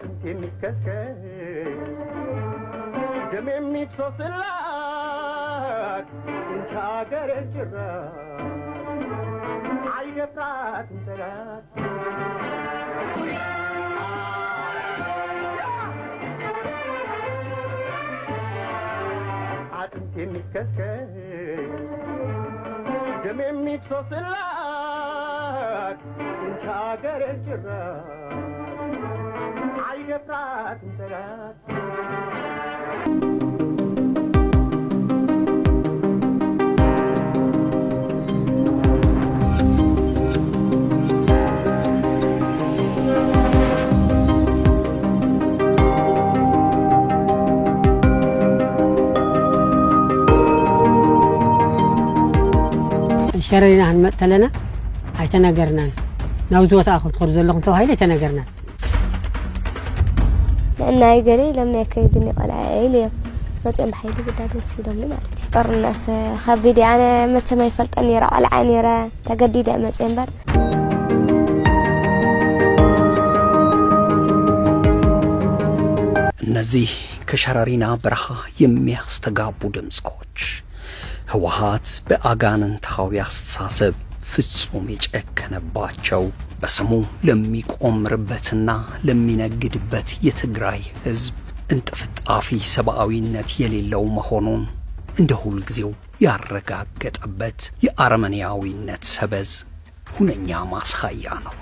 አጥንቴን ይከስከስ ደም የሚፍሰስላት እንቻ ሀገሬን ጭራሽ አይደፍራትም ጠላት አጥንቴን ይከስከስ ደም የሚፍሰስላት እንቻ ሀገሬን ጭራሽ አይደፍራትም ጠላት شرينا عن مقتلنا هاي تناقرنا نوزوت أخذ خرز اللهم تو هاي تناقرنا لأن هاي قري لما يكيدني قال عيلي ما تعم حيلي بدأ وسيدهم لي مالتي قرنت خبيدي أنا متى ما يفلتني را على عيني را تجديد أمس إنبر نزيه كشرارينا برها يمي استجابوا دمسكوش ህወሓት በአጋንንታዊ አስተሳሰብ ፍጹም የጨከነባቸው በስሙ ለሚቆምርበትና ለሚነግድበት የትግራይ ህዝብ እንጥፍጣፊ ሰብአዊነት የሌለው መሆኑን እንደ ሁሉ ጊዜው ያረጋገጠበት የአርመኒያዊነት ሰበዝ ሁነኛ ማሳያ ነው።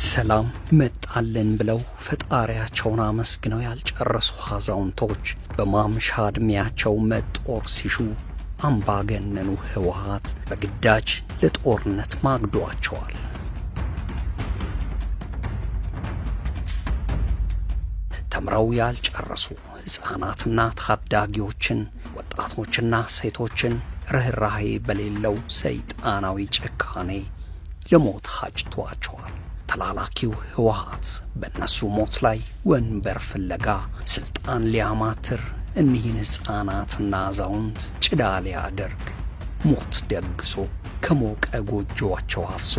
ሰላም መጣልን ብለው ፈጣሪያቸውን አመስግነው ያልጨረሱ አዛውንቶች በማምሻ ዕድሜያቸው መጦር ሲሹ አምባገነኑ ህወሓት በግዳጅ ለጦርነት ማግዷቸዋል። ተምረው ያልጨረሱ ሕፃናትና ታዳጊዎችን፣ ወጣቶችና ሴቶችን ርህራሄ በሌለው ሰይጣናዊ ጭካኔ ለሞት አጭቷቸዋል። ተላላኪው ህወሓት በእነሱ ሞት ላይ ወንበር ፍለጋ ስልጣን ሊያማትር እኒህን ሕፃናትና አዛውንት ጭዳ ሊያደርግ ሞት ደግሶ ከሞቀ ጎጆዋቸው አፍሶ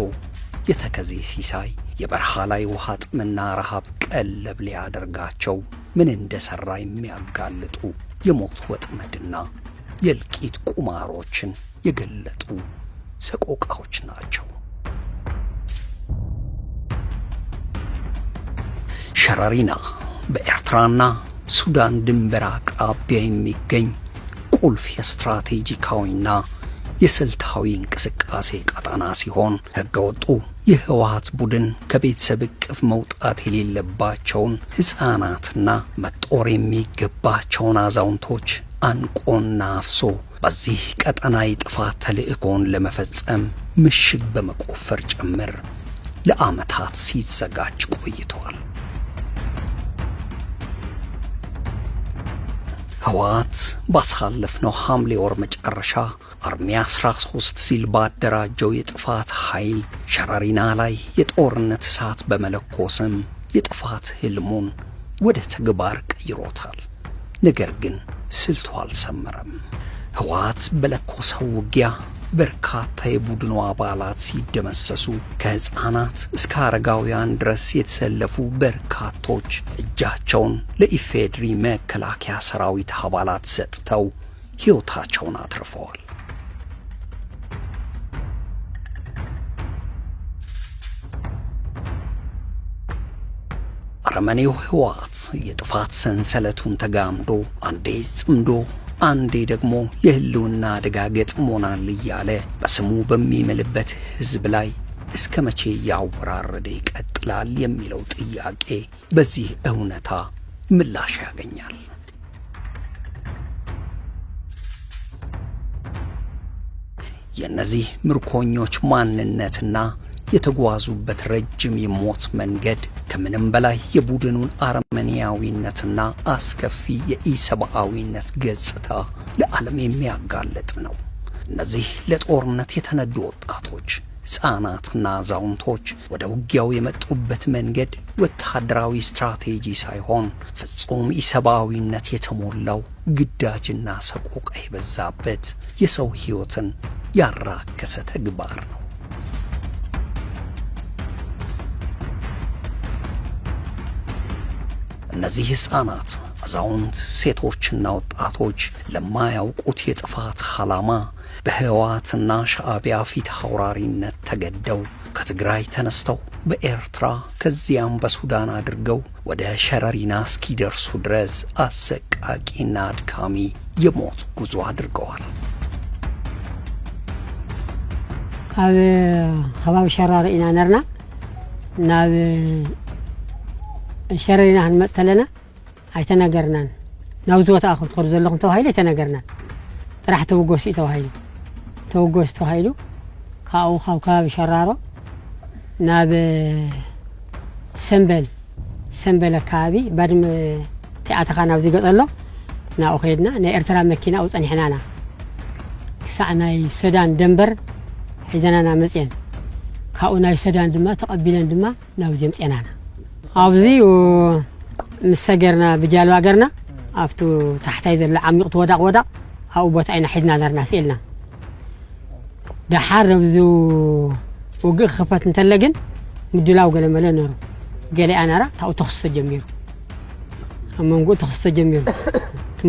የተከዜ ሲሳይ የበረሃ ላይ ውሃ ጥምና ረሃብ ቀለብ ሊያደርጋቸው ምን እንደሰራ የሚያጋልጡ የሞት ወጥመድና የእልቂት ቁማሮችን የገለጡ ሰቆቃዎች ናቸው። ሸረሪና በኤርትራና ሱዳን ድንበር አቅራቢያ የሚገኝ ቁልፍ የስትራቴጂካዊና የስልታዊ እንቅስቃሴ ቀጠና ሲሆን ህገወጡ የህወሓት ቡድን ከቤተሰብ እቅፍ መውጣት የሌለባቸውን ሕፃናትና መጦር የሚገባቸውን አዛውንቶች አንቆና አፍሶ በዚህ ቀጠና የጥፋት ተልእኮን ለመፈጸም ምሽግ በመቆፈር ጭምር ለዓመታት ሲዘጋጅ ቆይቷል። ህወሓት ባሳለፍነው ሐምሌ ወር መጨረሻ አርሚ 13 ሲል ባደራጀው የጥፋት ኃይል ሸረሪና ላይ የጦርነት እሳት በመለኮስም የጥፋት ህልሙን ወደ ተግባር ቀይሮታል። ነገር ግን ስልቱ አልሰመረም። ህወሓት በለኮሰው ውጊያ በርካታ የቡድኑ አባላት ሲደመሰሱ ከሕፃናት እስከ አረጋውያን ድረስ የተሰለፉ በርካቶች እጃቸውን ለኢፌድሪ መከላከያ ሰራዊት አባላት ሰጥተው ሕይወታቸውን አትርፈዋል። አረመኔው ህወሓት የጥፋት ሰንሰለቱን ተጋምዶ አንዴ ጽምዶ አንዴ ደግሞ የህልውና አደጋ ገጥሞናል እያለ በስሙ በሚምልበት ህዝብ ላይ እስከ መቼ ያወራረደ ይቀጥላል የሚለው ጥያቄ በዚህ እውነታ ምላሽ ያገኛል። የነዚህ ምርኮኞች ማንነትና የተጓዙበት ረጅም የሞት መንገድ ከምንም በላይ የቡድኑን አርመኒያዊነትና አስከፊ የኢሰብአዊነት ገጽታ ለዓለም የሚያጋልጥ ነው። እነዚህ ለጦርነት የተነዱ ወጣቶች፣ ሕፃናትና አዛውንቶች ወደ ውጊያው የመጡበት መንገድ ወታደራዊ ስትራቴጂ ሳይሆን ፍጹም ኢሰብአዊነት የተሞላው ግዳጅና ሰቆቃ የበዛበት የሰው ሕይወትን ያራከሰ ተግባር ነው። እነዚህ ሕፃናት፣ አዛውንት፣ ሴቶችና ወጣቶች ለማያውቁት የጥፋት ዓላማ በህወሓትና ሻዕቢያ ፊት አውራሪነት ተገደው ከትግራይ ተነስተው በኤርትራ ከዚያም በሱዳን አድርገው ወደ ሸረሪና እስኪደርሱ ድረስ አሰቃቂና አድካሚ የሞት ጉዞ አድርገዋል። ኣብ ከባቢ ሸራሪ ኢና ነርና ናብ ሸረሪና ክንመጽ ተለና ኣይተነገርናን ናብ ዝወታ ክትኸዱ ዘለኹም ተባሂሉ ኣይተነገርናን ጥራሕ ተውጎስ እዩ ተባሂሉ ካብኡ ካብ ከባቢ ሸራሮ ናብ ሰንበል ኣከባቢ ባድመ ቲኣተኻ ናብ ዝገጠሎ ናብኡ ከይድና ናይ ኤርትራ መኪና ኣብኡ ፀኒሕናና ክሳዕ ናይ ሱዳን ደንበር ሒዘናና መፅአን ካብኡ ናይ ሱዳን ድማ ተቐቢለን ድማ ናብዚ ምፅአናና ኣብዚ ምስ ሰገርና ብጃልባ ገርና ኣብቱ ታሕታይ ዘሎ ዓሚቕ ትወዳቕ ኣብኡ ቦታ ኢና ሒዝና ነርና ስኢልና ድሓር ነብዚ ውግእ ክኽፈት እንተለ ግን ምድላው ገለመለ ነይሩ ገሊኣ ነራ ታብኡ ተኽሲ ተጀሚሩ ኣብ መንጉኡ ተኽሲ ተጀሚሩ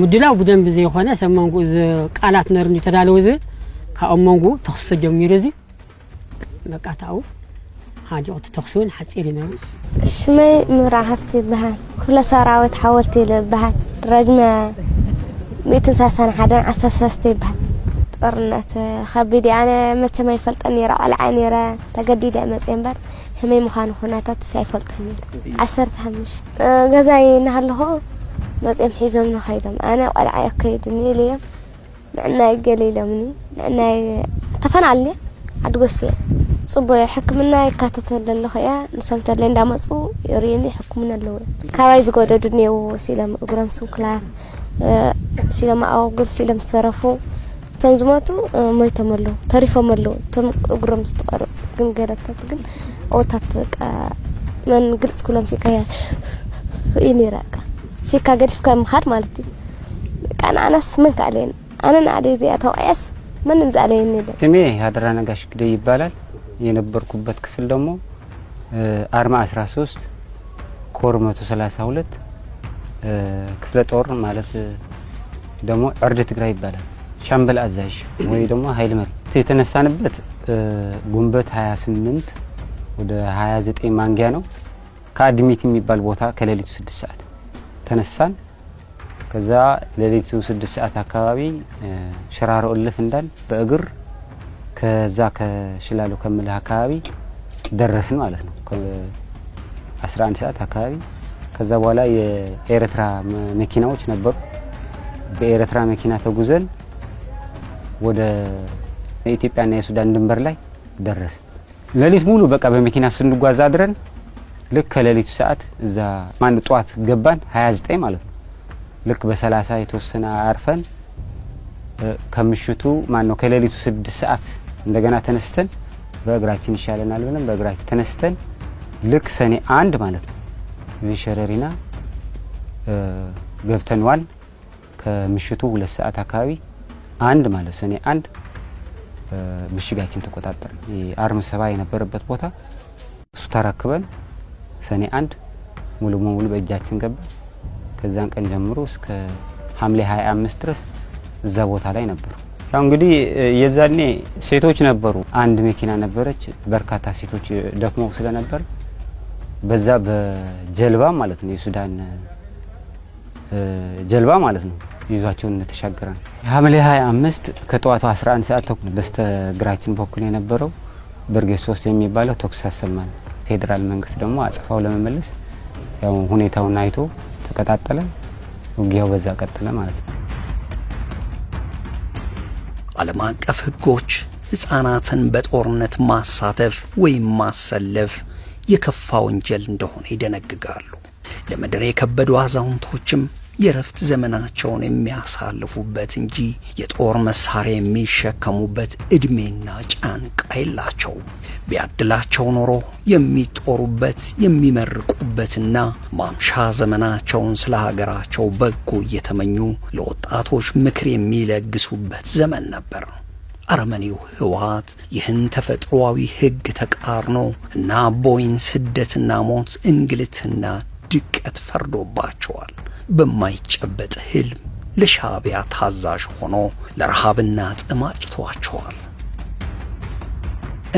ምድላው ብደንቢ ዘይኮነ ሰብ መንጉኡ ቃላት ነይሩ ተዳለወ ዝብል ካብ መንጉኡ ተኽሲ ተጀሚሩ እዚ በቃ ታብኡ ሓዲቑቲ ተኽሲ እውን ሓፂር እዩ ነይሩ ሽመይ ምብራቕ ሃፍቲ ይበሃል ኩለ ሰራዊት ሓወልቲ ይበሃል ረጅመ 131 ይበሃል ጦርነት ከቢድ ኣነ መቸም ኣይፈልጠን ነይረ ቆልዓ ነይረ ተገዲደ መፅአ እምበር ህመይ ምዃኑ ኩነታት ኣይፈልጠን ነይረ 15 ገዛይ እናሃለኹ መፅኦም ሒዞም ንኸይዶም ኣነ ቆልዓ የከይድኒ ኢልዮም ንዕናይ ገሊሎምኒ ንዕናይ ተፈናልየ ዓድጎስ እየ ጽቡቕ ሕክምና ይካተተል ኣለኹ እያ ንሶም ተለይ እንዳመፁ ይርዩኒ ሕክምና ኣለዎ ካባይ ዝጎደዱኒው ሲሎም እግሮም ስንኩላት ሲሎም ኣውግል ሲሎም ዝተረፉ ቶም ዝሞቱ ሞይቶም ኣለዉ ተሪፎም ኣለዉ ቶም እግሮም ዝተቐረፁ ግን ገለታት ግን ኦታት መን ግልጽ ኩሎም ሲካያ ኢኒራካ ሲካ ገድፍካ ምኻድ ማለት እዩ ቃናናስ ምን ካለን አነ ናዲዚ አተዋያስ ምንም ዛለኝ ነደ ስሜ ያደራ ነጋሽ ግዴ ይባላል የነበርኩበት ክፍል ደግሞ አርማ 13 ኮር 132 ክፍለ ጦር ማለት ደግሞ ዕርድ ትግራይ ይባላል ሻምበል አዛዥ ወይ ደግሞ ኃይል መሪ የተነሳንበት ጉንበት 28 ወደ 29 ማንጊያ ነው ከአድሚት የሚባል ቦታ ከሌሊቱ 6 ሰዓት ተነሳን ከዛ ሌሊቱ 6 ሰዓት አካባቢ ሽራሮ እልፍ እንዳል በእግር ከዛ ከሽላሉ ከመለህ አካባቢ ደረስን ማለት ነው 11 ሰዓት አካባቢ ከዛ በኋላ የኤርትራ መኪናዎች ነበሩ በኤርትራ መኪና ተጉዘን ወደ ኢትዮጵያና የሱዳን ድንበር ላይ ደረስ ሌሊት ሙሉ በቃ በመኪና ስንጓዝ አድረን ልክ ከሌሊቱ ሰዓት እዛ ማን ጧት ገባን 29 ማለት ነው ልክ በ30 የተወሰነ አርፈን ከምሽቱ ማን ነው ከሌሊቱ 6 ሰዓት እንደገና ተነስተን በእግራችን ይሻለናል ብለን በእግራችን ተነስተን ልክ ሰኔ 1 ማለት ነው ሸረሪና ገብተንዋል ከምሽቱ 2 ሰዓት አካባቢ አንድ ማለት ሰኔ 1 ምሽጋችን ተቆጣጣን የአርም ሰባ የነበረበት ቦታ እሱ ተረክበን ሰኔ 1 ሙሉ ሙሉ በእጃችን ገባ ከዛን ቀን ጀምሮ እስከ ሐምሌ 25 ድረስ እዛ ቦታ ላይ ነበር ያው እንግዲህ የዛኔ ሴቶች ነበሩ አንድ መኪና ነበረች በርካታ ሴቶች ደክመው ስለነበር በዛ በጀልባ ማለት ነው የሱዳን ጀልባ ማለት ነው ይዟቸውን ተሻገረን ሐምሌ 25 ከጧቱ 11 ሰዓት ተኩል በስተግራችን በኩል የነበረው በርጌስ 3 የሚባለው ተኩስ አሰማን ፌደራል መንግስት ደግሞ አጽፋው ለመመለስ ያው ሁኔታውን አይቶ ተቀጣጠለ ውጊያው በዛ ቀጠለ ማለት ነው ዓለም አቀፍ ህጎች ህፃናትን በጦርነት ማሳተፍ ወይም ማሰለፍ የከፋ ወንጀል እንደሆነ ይደነግጋሉ ለምድር የከበዱ አዛውንቶችም የረፍት ዘመናቸውን የሚያሳልፉበት እንጂ የጦር መሳሪያ የሚሸከሙበት እድሜና ጫንቃ የላቸው ቢያድላቸው ኖሮ የሚጦሩበት የሚመርቁበትና ማምሻ ዘመናቸውን ስለ ሀገራቸው በጎ እየተመኙ ለወጣቶች ምክር የሚለግሱበት ዘመን ነበር አረመኔው ህወሓት ይህን ተፈጥሯዊ ህግ ተቃርኖ እና ቦይን ስደትና ሞት እንግልትና ድቀት ፈርዶባቸዋል። በማይጨበጥ ህልም ለሻዕቢያ ታዛዥ ሆኖ ለረሃብና ጥም አጭቷቸዋል።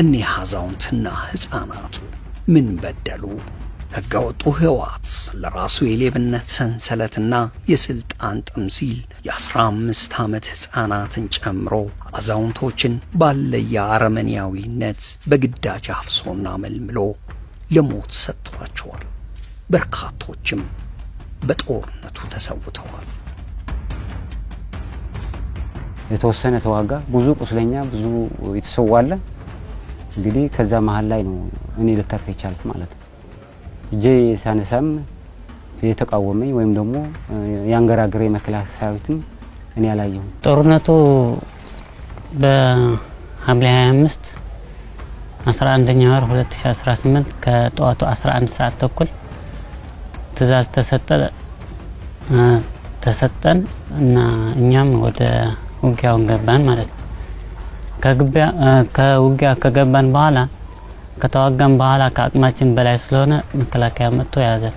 እኒህ አዛውንትና ሕፃናቱ ምን በደሉ? ሕገወጡ ህወሓት ለራሱ የሌብነት ሰንሰለትና የስልጣን ጥም ሲል የ15 ዓመት ሕፃናትን ጨምሮ አዛውንቶችን ባለየ አረመኔያዊነት በግዳጅ አፍሶና መልምሎ ለሞት ሰጥቷቸዋል። በርካቶችም በጦርነቱ ተሰውተዋል። የተወሰነ ተዋጋ፣ ብዙ ቁስለኛ፣ ብዙ የተሰዋለ። እንግዲህ ከዛ መሃል ላይ ነው እኔ ልተርፍ የቻልኩ ማለት ነው። እጄ ሳነሳም የተቃወመኝ ወይም ደግሞ ያንገራግሬ መከላከያ ሰራዊትም እኔ አላየሁም። ጦርነቱ በሐምሌ 25 11ኛ ወር 2018 ከጠዋቱ 11 ሰዓት ተኩል ትእዛዝ ተሰጠን እና እኛም ወደ ውጊያው ገባን ማለት ነው። ከውጊያ ከገባን በኋላ ከተዋጋን በኋላ ከአቅማችን በላይ ስለሆነ መከላከያ መጥቶ ያዘን።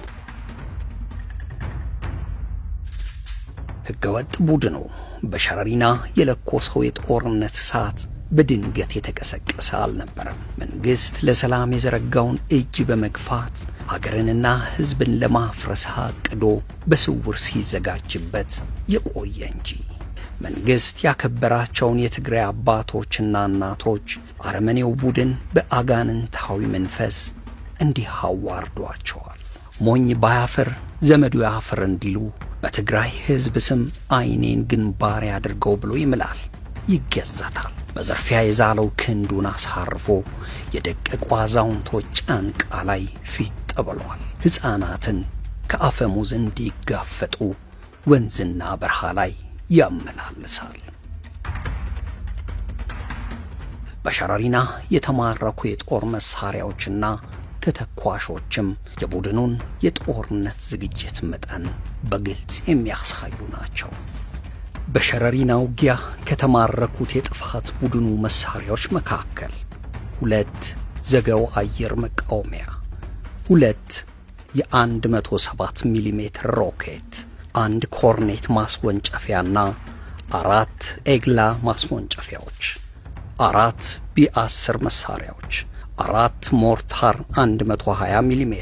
ህገወጥ ቡድኑ በሸረሪና የለኮሰው የጦርነት እሳት በድንገት የተቀሰቀሰ አልነበረም። መንግስት ለሰላም የዘረጋውን እጅ በመግፋት ሀገርንና ህዝብን ለማፍረስ አቅዶ በስውር ሲዘጋጅበት የቆየ እንጂ መንግስት ያከበራቸውን የትግራይ አባቶችና እናቶች አረመኔው ቡድን በአጋንንታዊ መንፈስ እንዲህ አዋርዷቸዋል። ሞኝ ባያፍር ዘመዱ ያፍር እንዲሉ በትግራይ ህዝብ ስም አይኔን ግንባር ያድርገው ብሎ ይምላል፣ ይገዛታል። በዘርፊያ የዛለው ክንዱን አሳርፎ የደቀቁ አዛውንቶች ጫንቃ ላይ ፊት ብሏል። ሕፃናትን ከአፈሙዝ እንዲጋፈጡ ወንዝና በረሃ ላይ ያመላልሳል። በሸረሪና የተማረኩ የጦር መሳሪያዎችና ተተኳሾችም የቡድኑን የጦርነት ዝግጅት መጠን በግልጽ የሚያሳዩ ናቸው። በሸረሪና ውጊያ ከተማረኩት የጥፋት ቡድኑ መሳሪያዎች መካከል 2 ዘገው አየር መቃወሚያ፣ 2 የ107 ሚሜ ሮኬት፣ 1 ኮርኔት ማስወንጨፊያና 4 ኤግላ ማስወንጨፊያዎች፣ 4 ቢ10 መሳሪያዎች፣ 4 ሞርታር 120 ሚሜ፣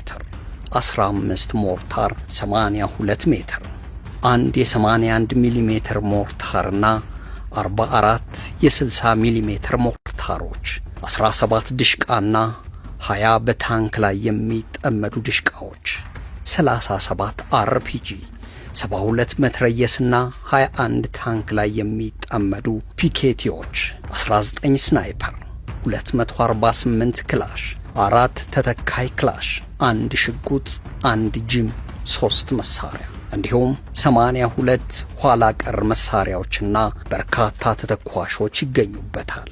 15 ሞርታር 82 ሜትር፣ 1 የ81 ሚሜ ሞርታርና 44 የ60 ሚሜ ሞርታሮች፣ 17 ድሽቃና 20 በታንክ ላይ የሚጠመዱ ድሽቃዎች፣ 37 አርፒጂ፣ 72 መትረየስና 21 ታንክ ላይ የሚጠመዱ ፒኬቲዎች፣ 19 ስናይፐር፣ 248 ክላሽ፣ 4 ተተካይ ክላሽ፣ 1 ሽጉጥ፣ 1 ጅም፣ 3 መሳሪያ እንዲሁም 82 ኋላ ቀር መሳሪያዎችና በርካታ ተተኳሾች ይገኙበታል።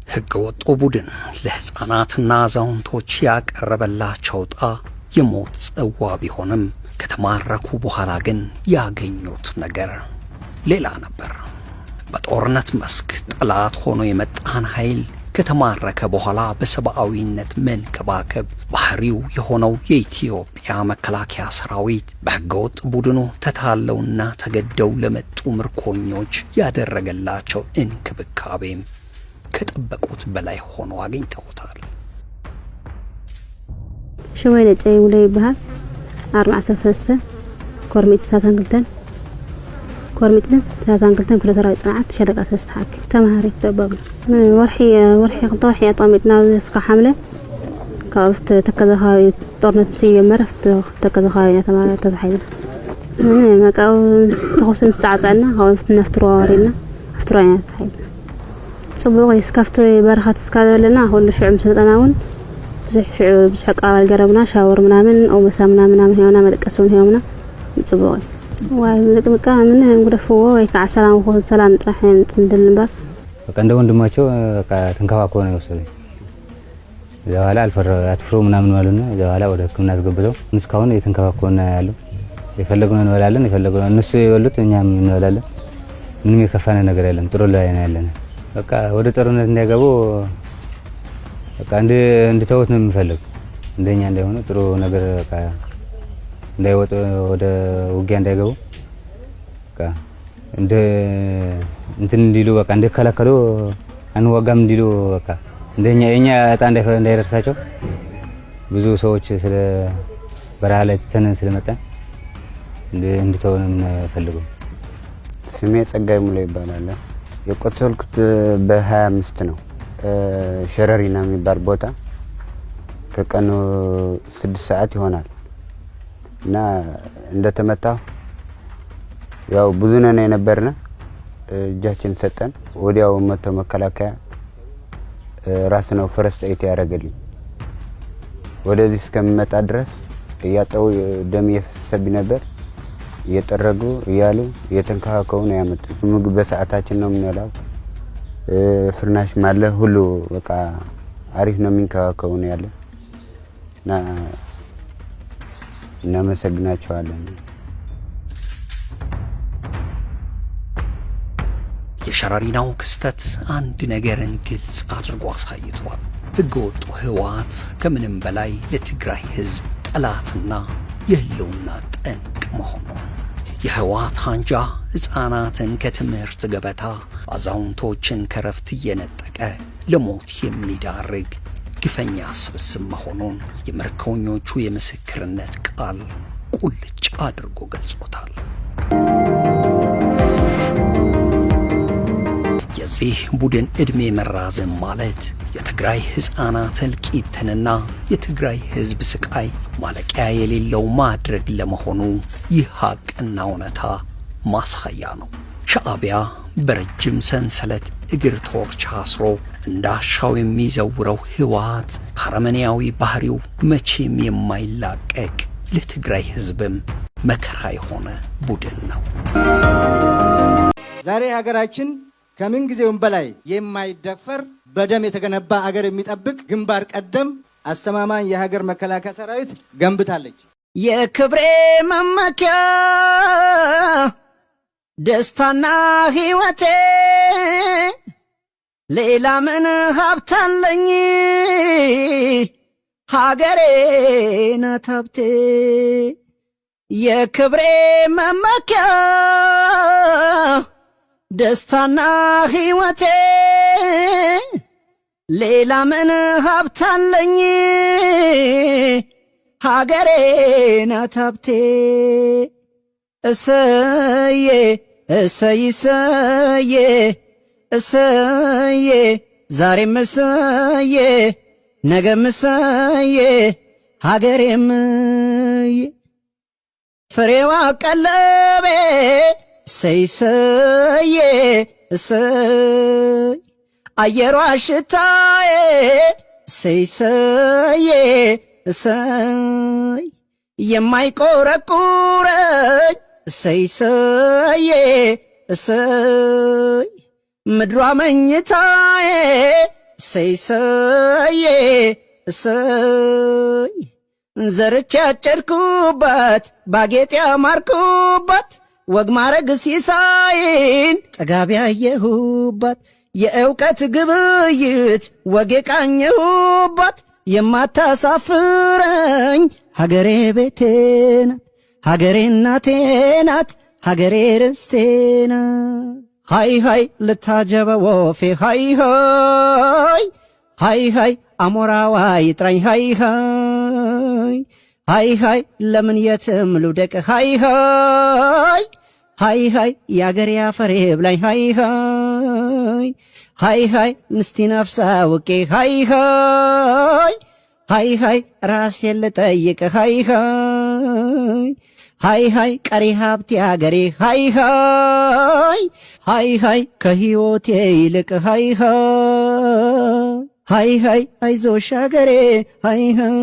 ሕገወጡ ቡድን ለሕፃናትና አዛውንቶች ያቀረበላቸው ዕጣ የሞት ጽዋ ቢሆንም ከተማረኩ በኋላ ግን ያገኙት ነገር ሌላ ነበር። በጦርነት መስክ ጠላት ሆኖ የመጣን ኃይል ከተማረከ በኋላ በሰብአዊነት መንከባከብ ባህሪው የሆነው የኢትዮጵያ መከላከያ ሰራዊት በሕገወጥ ቡድኑ ተታለውና ተገደው ለመጡ ምርኮኞች ያደረገላቸው እንክብካቤም ከጠበቁት በላይ ሆኖ አግኝተውታል። شوي لجاي ولا يبهال 43 كورميت 32 كورميتنا 32 كل تراي صنعت شدقه تستحك تمهاري تبابل ورحي قطوحي طامتنا اسكا حمله كافت تكذخاي طورنت في مرفت تكذخاي تمارا تضحينا ما كاو تخصم الساعه عندنا هو نفترو ورينا فتروينا تحيل صبوغي سكفت برخات سكالنا هو شعب مسلطناون بزح قال قربنا شاور ምናምን او مسامنا ምናምን ሆና መለቀሱን ሆና ጽቦይ ዋይ ለጥምቃ ምን እንግደፈው ወይ ከሰላም ሆነ ሰላም ጥራህን እንደልንባ በቃ እንደ ወንድማቸው በቃ ተንከባከው ነው የወሰደኝ። ዘዋላ አትፍሩ ምናምን ማለና ዘዋላ ወደ ሕክምና አስገብተው እስካሁን የተንከባከውና ያለው የፈለግነው እንበላለን፣ የፈለግነው እነሱ የበሉት እኛም እንበላለን። ምንም የከፋነ ነገር የለም። ጥሩ ላይ ነው ያለን። በቃ ወደ ጦርነት እንዳይገቡ በቃ እንድተውት ነው የምፈልግ እንደኛ እንዳይሆነ ጥሩ ነገር በቃ እንዳይወጡ ወደ ውጊያ እንዳይገቡ በቃ እንትን እንዲሉ በቃ እንደከለከሉ አንዋጋም እንዲሉ በቃ እንደኛ የኛ እጣ እንዳይደርሳቸው ብዙ ሰዎች ስለ በረሃ ላይ ተነን ስለመጣን እንድተው ነው የምፈልገው። ስሜ ጸጋይ ሙላ ይባላል። የቆሰልኩት በ25 ነው። ሸረሪና የሚባል ቦታ ከቀኑ 6 ሰዓት ይሆናል እና እንደተመታው ያው ብዙ ነን የነበርነ እጃችን ሰጠን። ወዲያው መቶ መከላከያ ራስ ነው ፈረስ ጠይት ያደረገልኝ። ወደዚህ እስከምመጣ ድረስ ያጣው ደም እየፈሰሰብኝ ነበር። እየጠረጉ እያሉ እየተንከባከቡ ነው ያመጡት። ምግብ በሰዓታችን ነው የምንበላው። ፍርናሽ ማለ ሁሉ በቃ አሪፍ ነው የሚንከባከቡ ነው ያለ እና እናመሰግናቸዋለን። የሸረሪናው ክስተት አንድ ነገርን ግልጽ አድርጎ አሳይቷል። ህገወጡ ህወሓት ከምንም በላይ ለትግራይ ህዝብ ጠላትና የህልውና ጠንቅ መሆኑን የህወሓት አንጃ ሕፃናትን ከትምህርት ገበታ አዛውንቶችን ከረፍት እየነጠቀ ለሞት የሚዳርግ ግፈኛ ስብስብ መሆኑን የምርኮኞቹ የምስክርነት ቃል ቁልጭ አድርጎ ገልጾታል። የዚህ ቡድን ዕድሜ መራዘም ማለት የትግራይ ሕፃናት እልቂትንና የትግራይ ህዝብ ስቃይ ማለቂያ የሌለው ማድረግ ለመሆኑ ይህ ሀቅና እውነታ ማሳያ ነው። ሻዕቢያ በረጅም ሰንሰለት እግር ቶርች አስሮ እንዳሻው የሚዘውረው ህወሓት ከአረመኔያዊ ባህሪው መቼም የማይላቀቅ ለትግራይ ህዝብም መከራ የሆነ ቡድን ነው። ዛሬ ሀገራችን ከምን ጊዜውም በላይ የማይደፈር በደም የተገነባ አገር የሚጠብቅ ግንባር ቀደም አስተማማኝ የሀገር መከላከያ ሰራዊት ገንብታለች። የክብሬ መመኪያ ደስታና ህይወቴ ሌላ ምን ሀብታለኝ ሀገሬ ናት ሀብቴ። የክብሬ መመኪያ ደስታና ህይወቴ ሌላ ምን ሀብታለኝ ሀገሬ ናት ሀብቴ። እሰዬ እሰይ እሰዬ እሰዬ ዛሬም እሰዬ ነገም እሰዬ ሀገሬም ፍሬዋ ቀለቤ እሰይ እሰዬ እሰይ አየሯ ሽታዬ እሰይ እሰዬ እሰይ የማይቆረቁረኝ እሰይ እሰዬ እሰይ ምድሯ መኝታዬ እሰይ እሰዬ እሰይ ዘርቼ ያጨድኩባት ባጌጥ ያማርኩባት ወግ ማረግ ሲሳይን ጥጋብ ያየሁባት የእውቀት ግብይት ወግ የቃኘሁባት የማታሳፍረኝ ሀገሬ ቤቴ ናት ሀገሬ እናቴ ናት ሀገሬ ርስቴ ናት። ሃይ ሃይ ልታጀበ ወፌ ሃይ ሃይ ሃይ ሃይ አሞራዋ ይጥራኝ ሃይ ሃይ ሃይ ሃይ ለምን የትም ልውደቅ ሃይ ሃይ ሃይ ሃይ የአገሬ አፈሬ ብላኝ ሃይ ሃይ ሃይ ሃይ ንስቲ ነፍሳ ውቄ ሃይ ሃይ ሃይ ሃይ ራሴን ልጠይቅ ሃይ ሃይ ሃይ ሃይ ቀሪ ሀብቴ አገሬ ሃይ ሃይ ሃይ ሃይ ከሕይወቴ ይልቅ ሃይ ሃይ ሃይ ሃይ አይዞሽ አገሬ ሃይ ሃይ